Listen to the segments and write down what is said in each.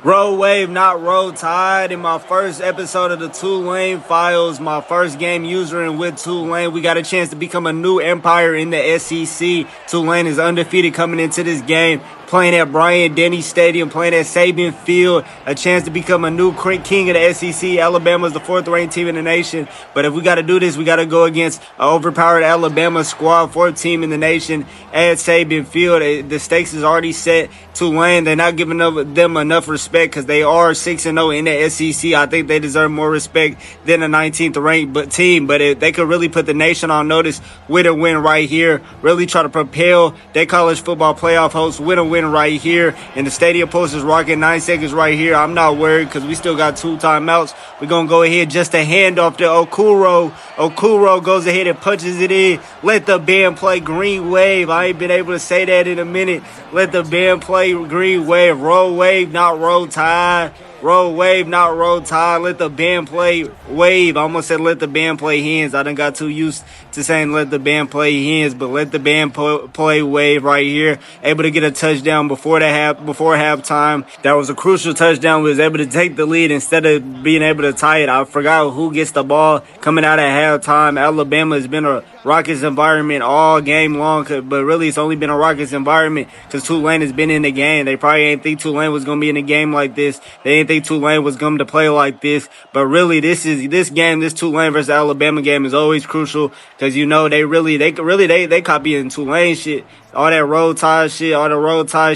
Roll Wave, not Roll Tide. In my first episode of the Tulane Files, my first game usering with Tulane, we got a chance to become a new empire in the SEC. Tulane is undefeated coming into this game, playing at Bryant-Denny Stadium, playing at Saban Field, a chance to become a new king of the SEC. Alabama is the fourth-ranked team in the nation, but if we got to do this, we got to go against an overpowered Alabama squad, fourth team in the nation at Saban Field. The stakes is already set. Tulane, they're not giving them enough respect because they are 6-0 in the SEC. I think they deserve more respect than a 19th ranked team, but if they could really put the nation on notice with a win right here, really try to propel their college football playoff hopes with a win right here. And the stadium post is rocking 9 seconds right here. I'm not worried because we still got 2 timeouts. We're going to go ahead just to hand off to Okuro. Okuro goes ahead and punches it in. Let the band play Green Wave. I ain't been able to say that in a minute. Let the band play Green Wave. Roll Wave, not Roll Tide. Roll Wave, not Roll Tide. Let the band play Wave. I almost said let the band play Hands. I done got too used to saying let the band play Hands, but let the band play Wave right here. Able to get a touchdown before halftime. That was a crucial touchdown. We was able to take the lead instead of being able to tie it. I forgot who gets the ball coming out at halftime. Alabama has been a Rockets environment all game long, but really it's only been a Rockets environment because Tulane has been in the game. They probably ain't think Tulane was going to be in a game like this. They didn't think Tulane was going to play like this, but really this Tulane versus Alabama game is always crucial because they copying Tulane shit. All that Roll Tide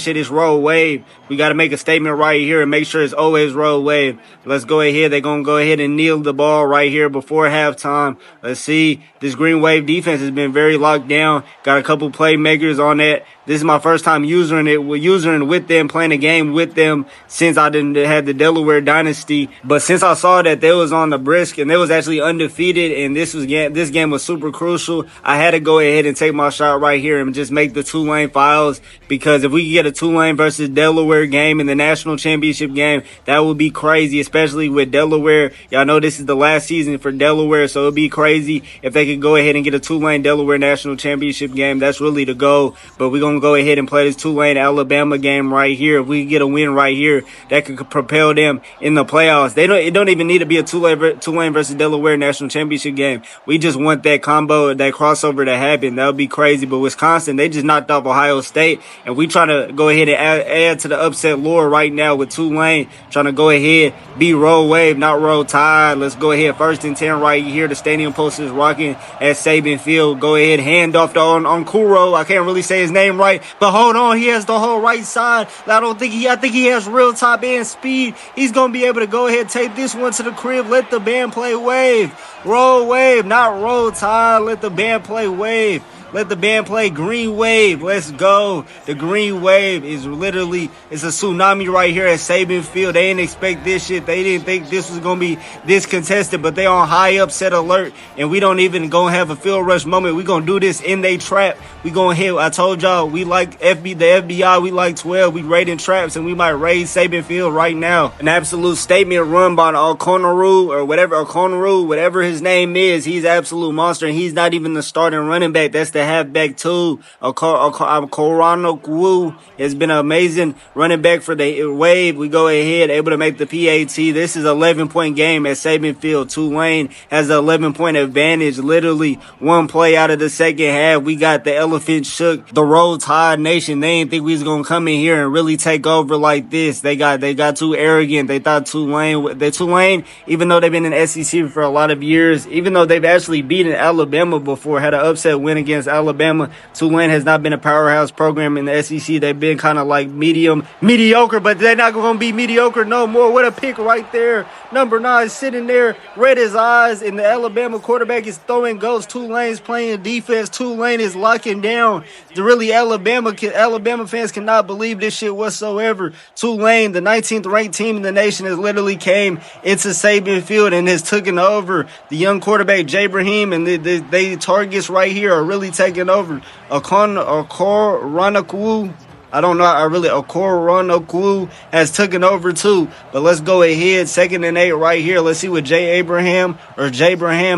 shit is Roll Wave. We got to make a statement right here and make sure it's always Roll Wave. Let's go ahead. They're going to go ahead and kneel the ball right here before halftime. Let's see. This Green Wave defense has been very locked down. Got a couple playmakers on that. This is my first time using with them, playing a game with them since I didn't have the Delaware Dynasty. But since I saw that they was on the brisk and they was actually undefeated and this game was super crucial, I had to go ahead and take my shot right here and just make the Tulane Files, because if we could get a Tulane versus Delaware game in the national championship game, that would be crazy, especially with Delaware. Y'all know this is the last season for Delaware, so it'd be crazy if they could go ahead and get a Tulane-Delaware national championship game. That's really the goal, but we're going to go ahead and play this Tulane-Alabama game right here. If we get a win right here, that could propel them in the playoffs. It don't even need to be a Tulane versus Delaware national championship game. We just want that combo, that crossover to happen. That would be crazy, but Wisconsin, they just knocked off Ohio State, and we trying to go ahead and add to the upset lore right now with Tulane trying to go ahead, be Roll Wave, not Roll Tide. Let's go ahead, 1st and 10 right here. The stadium post is rocking at Saban Field. Go ahead, hand off to Okuro. I can't really say his name right, but hold on, he has the whole right side. I think he has real top end speed. He's gonna be able to go ahead, take this one to the crib. Let the band play Wave. Roll Wave, not Roll Tide. Let the band play Wave. Let the band play Green Wave. Let's go. The Green Wave is it's a tsunami right here at Saban Field. They didn't expect this shit. They didn't think this was going to be this contested, but they on high upset alert, and we don't even going to have a field rush moment. We going to do this in they trap. We going to hit. I told y'all, we like the FBI. We like 12. We raiding traps, and we might raid Saban Field right now. An absolute statement run by Okoro, whatever his name is. He's an absolute monster, and he's not even the starting running back. That's the halfback too. Okoro has been an amazing running back for the Wave. We go ahead, able to make the PAT. This is an 11-point game at Saban Field. Tulane has an 11-point advantage. Literally one play out of the second half, we got the elephant shook. The Roll Tide Nation, they didn't think we was gonna come in here and really take over like this. They got too arrogant. They thought Tulane, even though they've been in SEC for a lot of years, even though they've actually beaten Alabama before, had an upset win against Alabama, Tulane has not been a powerhouse program in the SEC. They've been kind of like mediocre, but they're not going to be mediocre no more. What a pick right there. Number 9 sitting there, red his eyes, and the Alabama quarterback is throwing goals. Tulane's playing defense. Tulane is locking down. Really, Alabama fans cannot believe this shit whatsoever. Tulane, the 19th ranked team in the nation, has literally came into Saban Field and has taken over. The young quarterback, Jabrahim, and the targets right here are really taking over. Okoro has taken over too. But let's go ahead. 2nd and 8 right here. Let's see what Jabraham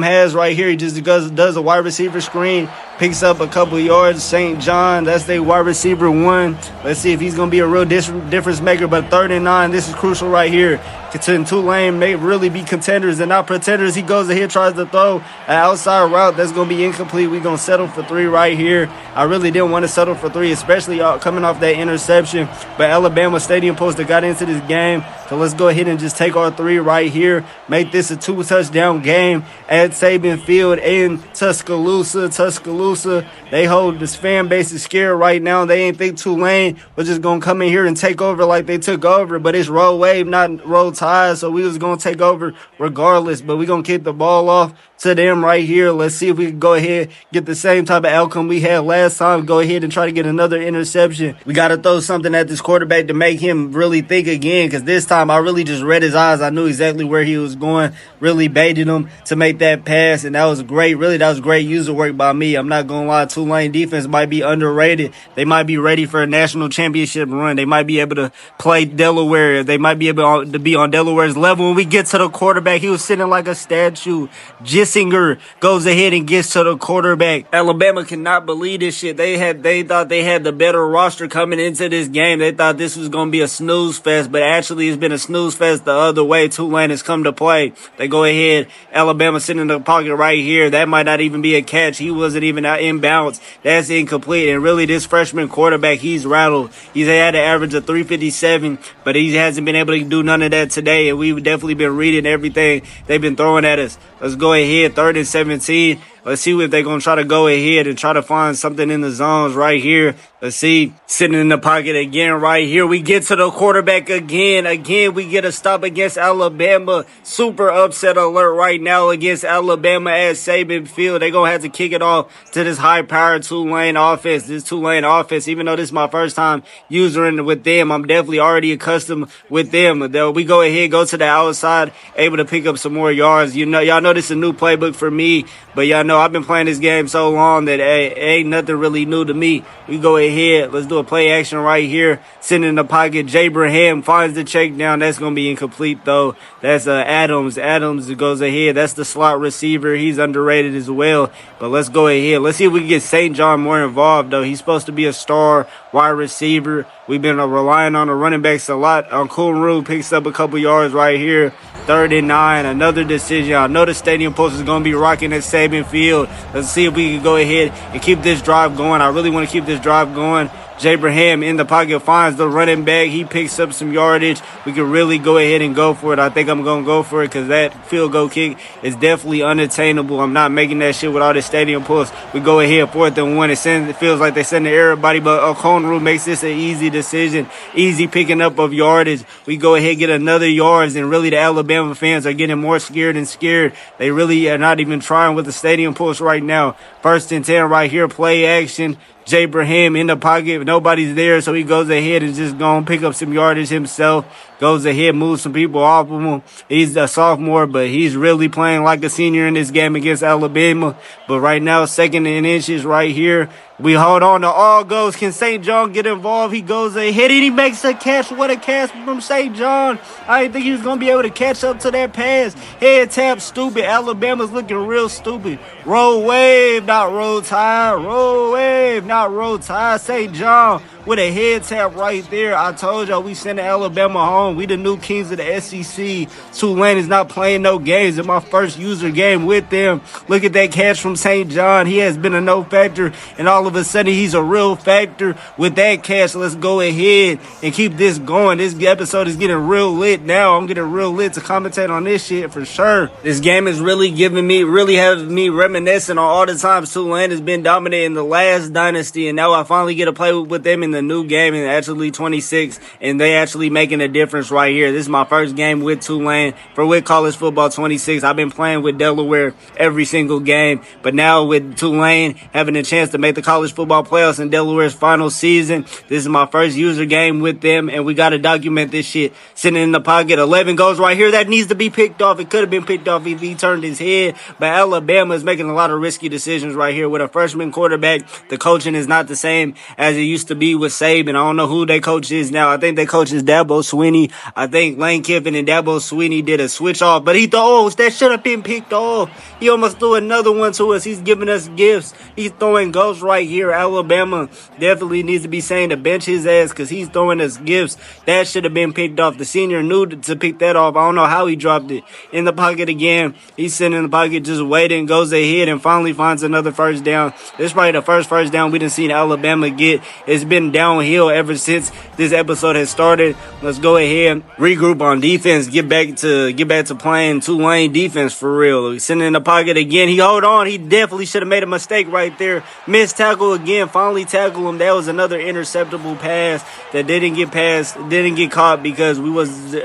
has right here. He just does a wide receiver screen. Picks up a couple yards. St. John, that's their wide receiver 1. Let's see if he's going to be a real difference maker. But 3rd and 9, this is crucial right here. Tulane may really be contenders and not pretenders. He goes ahead, tries to throw an outside route. That's going to be incomplete. We're going to settle for 3 right here. I really didn't want to settle for 3, especially coming off that interception. But Alabama Stadium Poster got into this game. So let's go ahead and just take our 3 right here. Make this a 2-touchdown game at Saban Field in Tuscaloosa. They hold this fan base is scared right now. They ain't think Tulane was just going to come in here and take over like they took over. But it's roll wave, not roll tide. So we was going to take over regardless. But we're going to kick the ball off to them right here. Let's see if we can go ahead, get the same type of outcome we had last time. Go ahead and try to get another interception. We got to throw something at this quarterback to make him really think again, because this time I really just read his eyes. I knew exactly where he was going, really baited him to make that pass, and that was great. Really, that was great user work by me. I'm not going to lie. Tulane defense might be underrated. They might be ready for a national championship run. They might be able to play Delaware. They might be able to be on Delaware's level. When we get to the quarterback, he was sitting like a statue. Jissinger goes ahead and gets to the quarterback. Alabama cannot believe this shit. They thought they had the better roster coming into this game. They thought this was going to be a snooze fest, but actually it's been a snooze fest the other way. Tulane has come to play. They go ahead. Alabama sitting in the pocket right here. That might not even be a catch. He wasn't even out inbounds. That's incomplete. And really, this freshman quarterback, he's rattled. He's had an average of 357, but he hasn't been able to do none of that today. And we've definitely been reading everything they've been throwing at us. Let's go ahead. 3rd and 17. Let's see if they're going to try to go ahead and try to find something in the zones right here. Let's see. Sitting in the pocket again right here. We get to the quarterback again. Again, we get a stop against Alabama. Super upset alert right now against Alabama at Saban Field. They're going to have to kick it off to this high-powered Tulane offense. This Tulane offense, even though this is my first time using with them, I'm definitely already accustomed with them. We go ahead, go to the outside, able to pick up some more yards. You know, y'all know this is a new playbook for me, but y'all know I've been playing this game so long that ain't nothing really new to me. We go ahead. Let's do a play action right here. Sitting in the pocket. Jabraham finds the check down. That's going to be incomplete, though. That's Adams. Adams goes ahead. That's the slot receiver. He's underrated as well. But let's go ahead. Let's see if we can get St. John more involved, though. He's supposed to be a star wide receiver. We've been relying on the running backs a lot. Kunru picks up a couple yards right here. 3rd and 9. Another decision. I know the stadium post is going to be rocking at Saban Field. Let's see if we can go ahead and keep this drive going. I really want to keep this drive going. Jabraham in the pocket finds the running back. He picks up some yardage. We can really go ahead and go for it. I think I'm going to go for it because that field goal kick is definitely unattainable. I'm not making that shit with all the stadium posts. We go ahead, 4th and 1. It feels like they send to everybody, but Okonru makes this an easy decision. Easy picking up of yardage. We go ahead, get another yards, and really the Alabama fans are getting more scared and scared. They really are not even trying with the stadium post right now. 1st and 10 right here, play action. Jabraham in the pocket. Nobody's there, so he goes ahead and just going to pick up some yardage himself. Goes ahead, moves some people off of him. He's a sophomore, but he's really playing like a senior in this game against Alabama. But right now, 2nd and inches right here. We hold on to all goes. Can St. John get involved? He goes ahead and he makes a catch. What a catch from St. John. I didn't think he was going to be able to catch up to that pass. Head tap, stupid. Alabama's looking real stupid. Roll wave, not roll tide. Roll wave, not roll tide. St. John with a head tap right there. I told y'all we sending Alabama home. We the new kings of the SEC. Tulane is not playing no games. In my first user game with them. Look at that catch from St. John. He has been a no factor, and all of a sudden he's a real factor with that catch. Let's go ahead and keep this going. This episode is getting real lit now. I'm getting real lit to commentate on this shit for sure. This game is really having me reminiscing on all the times Tulane has been dominating the last dynasty, and now I finally get to play with them in the new game in actually 26, and they actually making a difference right here. This is my first game with Tulane with college football 26. I've been playing with Delaware every single game, but now with Tulane having a chance to make the college football playoffs in Delaware's final season, this is my first user game with them, and we got to document this shit. Sitting in the pocket, 11 goes right here. That needs to be picked off. It could have been picked off if he turned his head, but Alabama is making a lot of risky decisions right here with a freshman quarterback. The coaching is not the same as it used to be with Saban. I don't know who their coach is now. I think their coach is Dabo Swinney. I think Lane Kiffin and Dabo Swinney did a switch off, but he throws. That should have been picked off. He almost threw another one to us. He's giving us gifts. He's throwing ghosts right here. Alabama definitely needs to be saying to bench his ass because he's throwing us gifts. That should have been picked off. The senior knew to pick that off. I don't know how he dropped it. In the pocket again. He's sitting in the pocket just waiting, goes ahead and finally finds another first down. This is probably the first down we done seen Alabama get. It's been downhill ever since this episode has started. Let's go ahead, regroup on defense, get back to playing Tulane defense for real. He's sitting in the pocket again. He hold on. He definitely should have made a mistake right there. Missed tackle again. Finally tackle him. That was another interceptable pass that didn't get caught because we was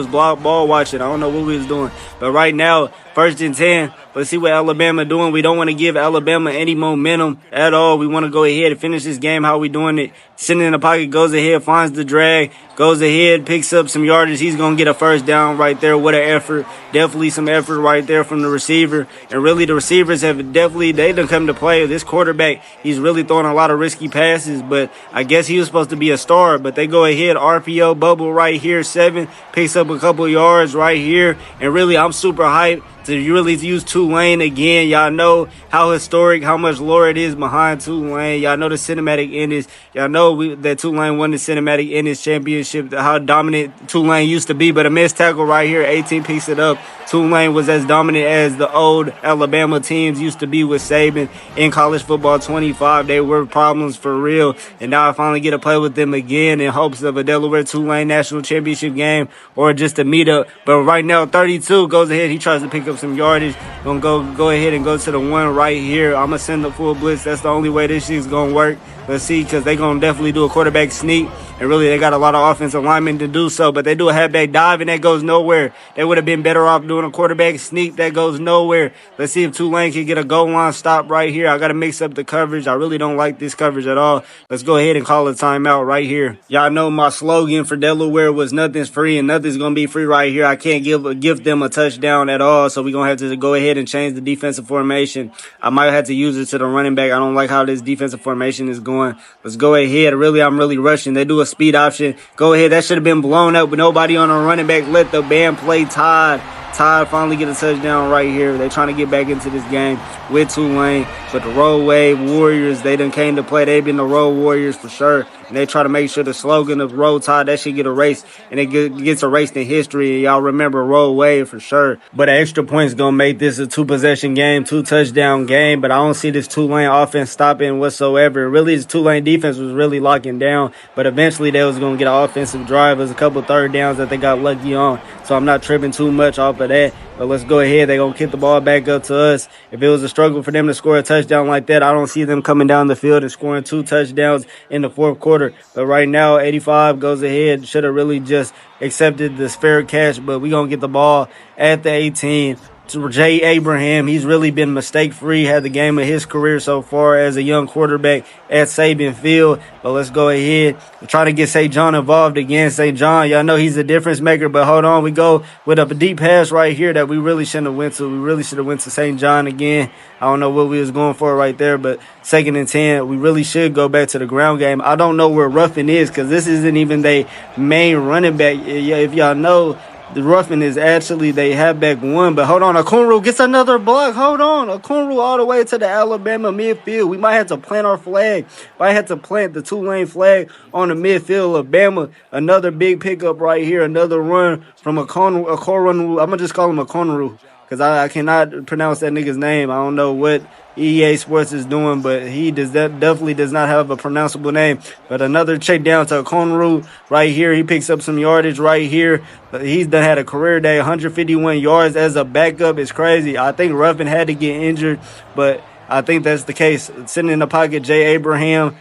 ball watching. I don't know what we was doing. But right now, 1st and 10. Let's see what Alabama doing. We don't want to give Alabama any momentum at all. We want to go ahead and finish this game how we doing it. Sitting in the pocket, goes ahead, finds the drag, goes ahead, picks up some yardage. He's going to get a first down right there. What an effort. Definitely some effort right there from the receiver. And really the receivers they done come to play. This quarterback, he's really throwing a lot of risky passes, but I guess he was supposed to be a star. But they go ahead, RPO bubble right here, 7, picks up a couple yards right here. And really, I'm super hyped to really use Tulane again. Y'all know how historic, how much lore it is behind Tulane. Y'all know the cinematic endings. Y'all know that Tulane won the cinematic endings championship, how dominant Tulane used to be. But a missed tackle right here, 18 picks it up. Tulane was as dominant as the old Alabama teams used to be with Saban in college football 25. They were problems for real. And now I finally get to play with them again in hopes of a Delaware-Tulane national championship game or just a meetup. But right now, 32 goes ahead. He tries to pick up some yardage. Gonna go ahead and go to the one right here. I'm gonna send the full blitz. That's the only way this shit's gonna work. Let's see, because they're going to definitely do a quarterback sneak. And really, they got a lot of offensive linemen to do so. But they do a halfback dive, and that goes nowhere. They would have been better off doing a quarterback sneak. That goes nowhere. Let's see if Tulane can get a goal line stop right here. I got to mix up the coverage. I really don't like this coverage at all. Let's go ahead and call a timeout right here. Y'all know my slogan for Delaware was nothing's free, and nothing's going to be free right here. I can't give them a touchdown at all. So we're going to have to go ahead and change the defensive formation. I might have to use it to the running back. I don't like how this defensive formation is going. Let's go ahead. I'm really rushing. They do a speed option. Go ahead. That should have been blown up with nobody on a running back. Let the band play. Todd finally get a touchdown right here. They're trying to get back into this game with Tulane. But the Road Wave Warriors, they done came to play. They've been the Road Warriors for sure. And they try to make sure the slogan of Road Tide, that should get erased. And it gets erased in history. And y'all remember Road Wave for sure. But an extra point's going to make this a 2-possession game, 2-touchdown game. But I don't see this Tulane offense stopping whatsoever. Really, this Tulane defense was really locking down. But eventually, they was going to get an offensive drive. There's a couple third downs that they got lucky on. So I'm not tripping too much off of that. But let's go ahead. They're going to kick the ball back up to us. If it was a struggle for them to score a touchdown like that, I don't see them coming down the field and scoring 2 touchdowns in the fourth quarter. But right now, 85 goes ahead. Should have really just accepted the fair catch. But we're going to get the ball at the 18. To Jay Abraham, he's really been mistake-free, had the game of his career so far as a young quarterback at Saban Field. But let's go ahead and try to get St. John involved again. St. John, y'all know he's a difference maker, but hold on. We go with a deep pass right here that we really shouldn't have went to. We really should have went to St. John again. I don't know what we was going for right there, but 2nd and 10, we really should go back to the ground game. I don't know where Ruffin is because this isn't even their main running back. If y'all know, the Ruffin is actually they halfback 1, but hold on, Okunru gets another block. Hold on, Okunru all the way to the Alabama midfield. We might have to plant our flag. Might have to plant the Tulane flag on the midfield of Bama. Another big pickup right here. Another run from Okunru. I'm gonna just call him Okunru because I cannot pronounce that nigga's name. I don't know what EA Sports is doing, but he definitely does not have a pronounceable name. But another check down to Conru right here. He picks up some yardage right here. He's done had a career day, 151 yards as a backup. It's crazy. I think Ruffin had to get injured, but I think that's the case. Sitting in the pocket, Jay Abraham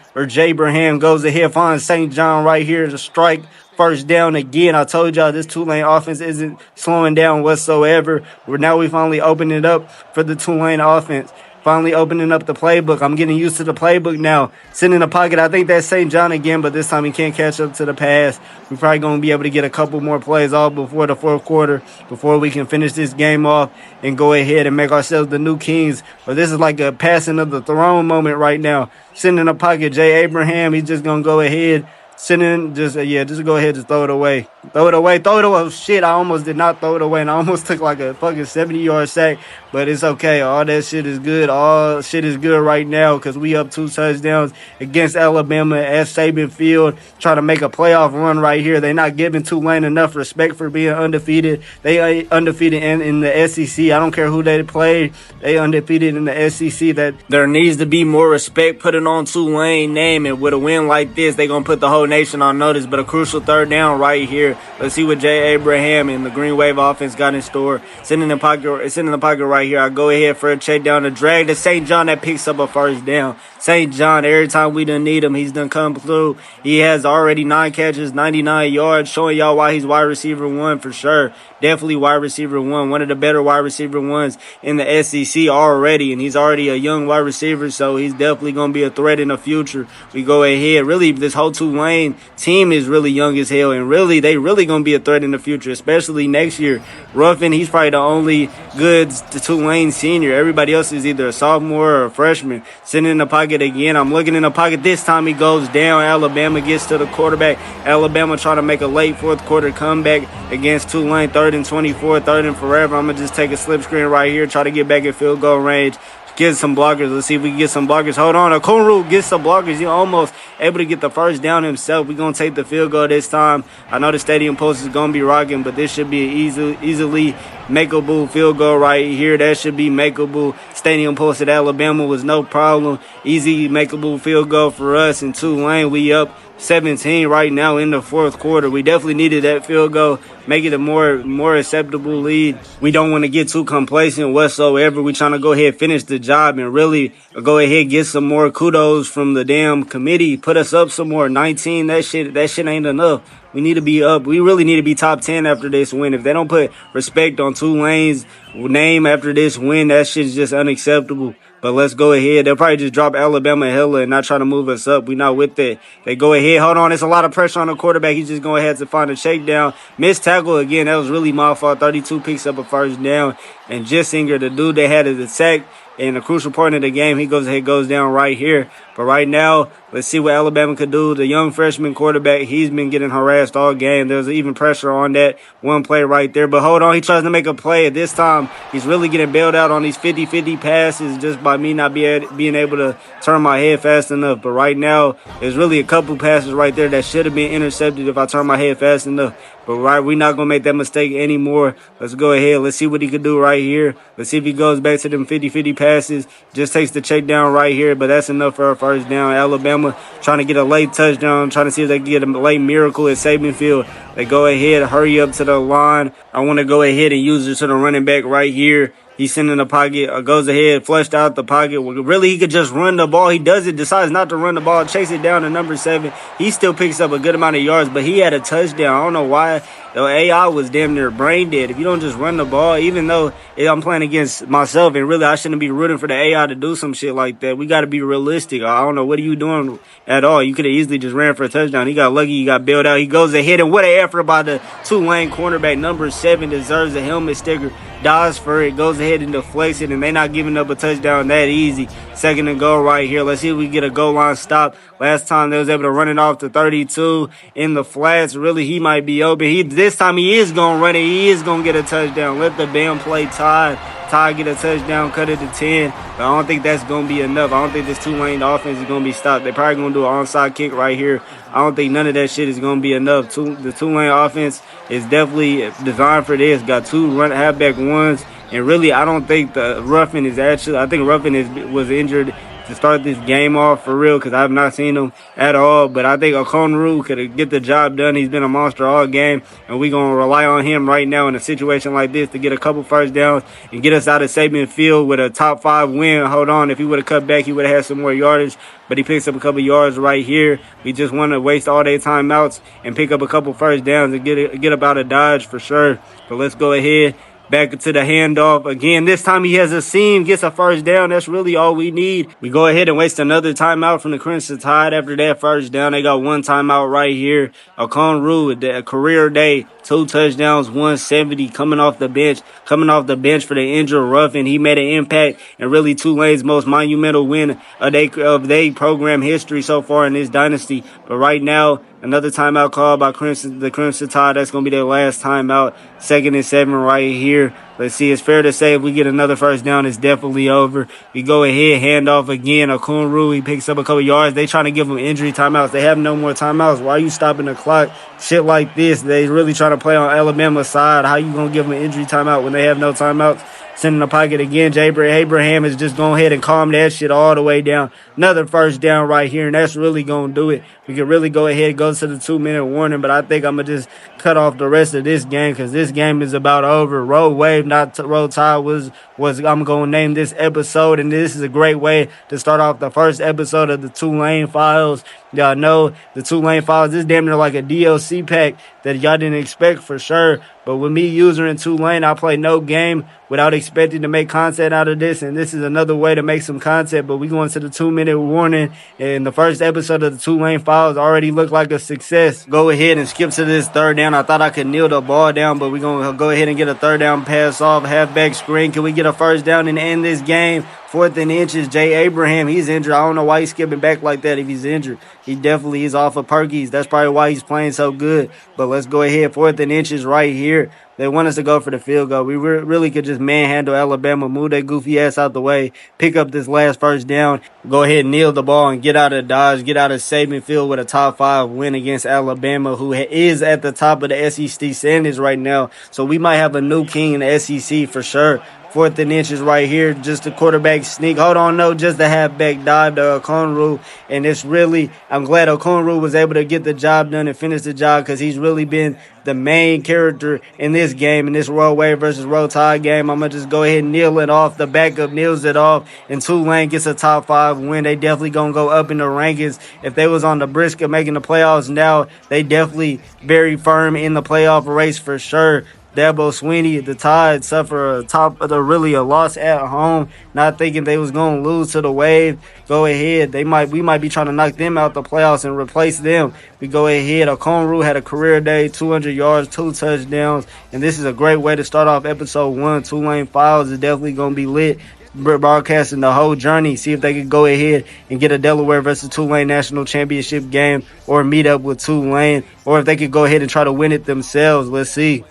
goes ahead, finds St. John right here to strike. First down again. I told y'all this Tulane offense isn't slowing down whatsoever. We finally opened it up for the Tulane offense. Finally opening up the playbook. I'm getting used to the playbook now. Sitting in the pocket. I think that's St. John again, but this time he can't catch up to the pass. We're probably going to be able to get a couple more plays off before the fourth quarter, before we can finish this game off and go ahead and make ourselves the new kings. But this is like a passing of the throne moment right now. Sitting in the pocket, Jay Abraham, he's just going to go ahead. Sitting, just go ahead, just throw it away. Throw it away. Oh, shit, I almost did not throw it away, and I almost took like a fucking 70-yard sack, but it's okay. All that shit is good. All shit is good right now because we up 2 touchdowns against Alabama at Saban Field, trying to make a playoff run right here. They're not giving Tulane enough respect for being undefeated. They are undefeated in the SEC. I don't care who they play. They undefeated in the SEC. That there needs to be more respect put on Tulane name, and with a win like this, they're going to put the whole nation on notice. But a crucial third down right here. Let's see what Jay Abraham and the Green Wave offense got in store. Sitting in the pocket right here. I go ahead for a check down, a drag to St. John that picks up a first down. St. John, every time we done need him, he's done come through. He has already 9 catches, 99 yards, showing y'all why he's wide receiver 1 for sure. Definitely wide receiver 1, one of the better wide receiver 1s in the SEC already, and he's already a young wide receiver, so he's definitely going to be a threat in the future. We go ahead. Really, this whole Tulane team is really young as hell, and really, they really going to be a threat in the future, especially next year. Ruffin, he's probably the only good Tulane senior. Everybody else is either a sophomore or a freshman. Sitting in the pocket again. I'm looking in the pocket. This time he goes down. Alabama gets to the quarterback. Alabama trying to make a late fourth quarter comeback against Tulane. 3rd and 24, 3rd and forever. I'm going to just take a slip screen right here, try to get back in field goal range. Get some blockers. Let's see if we can get some blockers. Hold on. Okonru gets some blockers. He's almost able to get the first down himself. We're going to take the field goal this time. I know the stadium post is going to be rocking, but this should be an easily makeable field goal right here. That should be makeable. Stadium post at Alabama was no problem. Easy makeable field goal for us. In Tulane, we up 17 right now in the fourth quarter. We definitely needed that field goal, make it a more acceptable lead. We don't want to get too complacent whatsoever. We're trying to go ahead, finish the job, and really go ahead, get some more kudos from the damn committee. Put us up some more. 19, that shit ain't enough. We need to be up. We really need to be top 10 after this win. If they don't put respect on Tulane's name after this win, that shit's just unacceptable. But let's go ahead. They'll probably just drop Alabama hella and not try to move us up. We not with that. They go ahead. Hold on. There's a lot of pressure on the quarterback. He's just going ahead to find a shakedown. Missed tackle again. That was really my fault. 32 picks up a first down. And Jissinger, the dude they had as a sack in a crucial part of the game, he goes down right here. But right now, let's see what Alabama could do. The young freshman quarterback, he's been getting harassed all game. There's even pressure on that one play right there. But hold on, he tries to make a play. At this time, he's really getting bailed out on these 50-50 passes just by me not being able to turn my head fast enough. But right now, there's really a couple passes right there that should have been intercepted if I turn my head fast enough. But we're not going to make that mistake anymore. Let's go ahead. Let's see what he could do right here. Let's see if he goes back to them 50-50 passes. Just takes the check down right here, but that's enough for a first down. Alabama trying to get a late touchdown, trying to see if they can get a late miracle at Saban Field. They go ahead, hurry up to the line. I want to go ahead and use it to the running back right here. He's sitting in the pocket, goes ahead, flushed out the pocket. Really, he could just run the ball. He does it, decides not to run the ball, chase it down to number 7. He still picks up a good amount of yards, but he had a touchdown. I don't know why. The AI was damn near brain dead. If you don't just run the ball, even though I'm playing against myself, and really I shouldn't be rooting for the AI to do some shit like that. We got to be realistic. I don't know. What are you doing at all? You could have easily just ran for a touchdown. He got lucky. He got bailed out. He goes ahead, and what an effort by the Tulane cornerback. Number 7 deserves a helmet sticker. Dives for it, goes ahead and deflects it, and they're not giving up a touchdown that easy. 2nd and goal right here. Let's see if we get a goal line stop. Last time they was able to run it off to 32 in the flats. Really, he might be open. This time he is going to run it. He is going to get a touchdown. Let the band play Todd. Todd get a touchdown, cut it to 10. But I don't think that's going to be enough. I don't think this Tulane offense is going to be stopped. They're probably going to do an onside kick right here. I don't think none of that shit is going to be enough. The Tulane offense is definitely designed for this. Got 2 halfback ones. And really, I don't think Ruffin is actually – I think Ruffin was injured to start this game off for real because I have not seen him at all. But I think Okonru could get the job done. He's been a monster all game, and we're going to rely on him right now in a situation like this to get a couple first downs and get us out of Saban Field with a top 5 win. Hold on, if he would have cut back, he would have had some more yardage, but he picks up a couple yards right here. We just want to waste all their timeouts and pick up a couple first downs and get up out of Dodge for sure. But let's go ahead. Back to the handoff again. This time he has a seam, gets a first down. That's really all we need. We go ahead and waste another timeout from the Crimson Tide after that first down. They got one timeout right here. Okonru, a career day, 2 touchdowns, 170 coming off the bench for the injured Ruffin. He made an impact and really Tulane's most monumental win of their program history so far in this dynasty. But right now, another timeout called by the Crimson Tide. That's going to be their last timeout. 2nd and 7 right here. Let's see. It's fair to say if we get another first down, it's definitely over. We go ahead, hand off again. Okonru, he picks up a couple yards. They trying to give him injury timeouts. They have no more timeouts. Why are you stopping the clock? Shit like this. They really trying to play on Alabama's side. How you going to give them an injury timeout when they have no timeouts? Send in the pocket again. Abraham is just going ahead and calm that shit all the way down. Another first down right here, and that's really going to do it. We can really go ahead and go to the 2-minute warning, but I think I'm going to just cut off the rest of this game because this game is about over. Road Wave, not Road Tide was I'm going to name this episode, and this is a great way to start off the first episode of the Tulane Files. Y'all know the Tulane Files, this is damn near like a DLC pack that y'all didn't expect for sure. But with me user in Tulane, I play no game without expecting to make content out of this. And this is another way to make some content. But we going to the 2-minute warning. And the first episode of the Tulane Files already looked like a success. Go ahead and skip to this third down. I thought I could kneel the ball down, but we're going to go ahead and get a third down pass off. Halfback screen. Can we get a first down and end this game? 4th and inches. Abraham, he's injured. I don't know why he's skipping back like that if he's injured. He definitely is off of Perky's. That's probably why he's playing so good. But let's go ahead. 4th and inches right here. They want us to go for the field goal. We really could just manhandle Alabama, move that goofy ass out the way, pick up this last first down, go ahead and kneel the ball and get out of Dodge, get out of Saban Field with a top 5 win against Alabama, who is at the top of the SEC standings right now. So we might have a new king in the SEC for sure. 4th and inches right here, just a quarterback sneak. Hold on, no, just a halfback dive to Okonru. And it's really, I'm glad Okonru was able to get the job done and finish the job because he's really been the main character in this game, in this Road Wave versus Road Tide game. I'm going to just go ahead and kneel it off. The backup kneels it off, and Tulane gets a top 5 win. They definitely going to go up in the rankings. If they was on the brisk of making the playoffs now, they definitely very firm in the playoff race for sure. Dabo Swinney, the Tide suffer a loss at home, not thinking they was going to lose to the Wave. Go ahead. We might be trying to knock them out the playoffs and replace them. We go ahead. Okonru had a career day, 200 yards, 2 touchdowns, and this is a great way to start off episode 1. Tulane Files is definitely going to be lit. Broadcasting the whole journey, see if they could go ahead and get a Delaware versus Tulane national championship game or meet up with Tulane, or if they could go ahead and try to win it themselves. Let's see.